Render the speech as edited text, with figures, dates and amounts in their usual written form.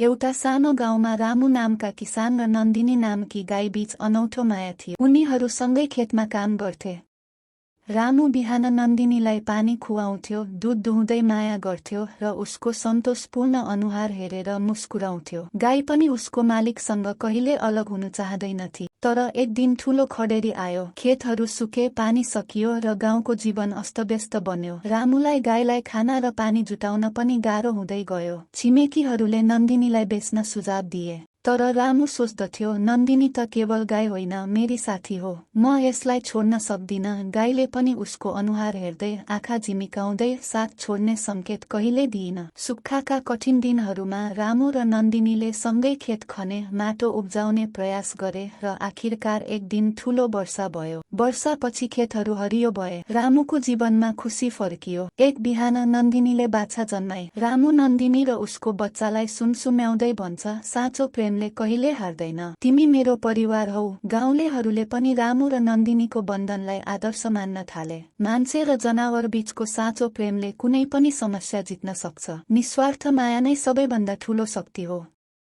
एउटा सानो गाउँमा रामु नामका किसान र नन्दिनी नामकी गाई बीच अनौठो माया थियो। उनीहरू सँगै खेतमा काम गर्थे। रामु बिहान नन्दिनीलाई पानी खुवाउँथ्यो, दूध दुहुँदै माया गर्थ्यो र उसको सन्तोषपूर्ण अनुहार हेरेर मुस्कुराउँथ्यो। गाई पनि उसको मालिकसँग कहिले अलग हुन चाहदैनथी। तर एक दिन ठूलो खडेरी आयो, खेतहरू सुके, पानी सकियो र गाउँको जीवन अस्तव्यस्त बन्यो। रामुलाई गाईलाई खाना र पानी जुटाउन पनि गाह्रो हुँदै गयो। छिमेकीहरूले नन्दिनीलाई बेच्न सुझाव दिए। तर रामु सोच्दथ्यो, नन्दिनी त केवल गाई होइन, मेरी साथी हो। म यसलाई छोड्न सक्दिन। गाईले पनि उसको अनुहार हेर्दै आँखा झिमिकाउँदै साथ छोड्ने संकेत कहिल्यै दिइन। सुक्खाका कठिन दिनहरूमा रामु र नन्दिनीले सँगै खेत खने, माटो उब्जाउने प्रयास गरे र आखिरकार एक दिन ठूलो वर्षा भयो। वर्षापछि खेतहरू हरियो भए। रामुको जीवनमा खुसी फर्कियो। एक बिहान नन्दिनीले बाछा जन्माए। रामु नन्दिनी र उसको बच्चालाई सुमसुम्याउँदै भन्छ, साँचो प्रेमले कहिले हार्दैन। तिमी मेरो परिवार हौ। गाउँलेहरूले पनि रामु र नन्दिनीको बन्धनलाई आदर्श मान्न थाले। मान्छे र जनावर बीचको साँचो प्रेमले कुनै पनि समस्या जित्न सक्छ। निस्वार्थ माया नै सबैभन्दा ठूलो शक्ति हो।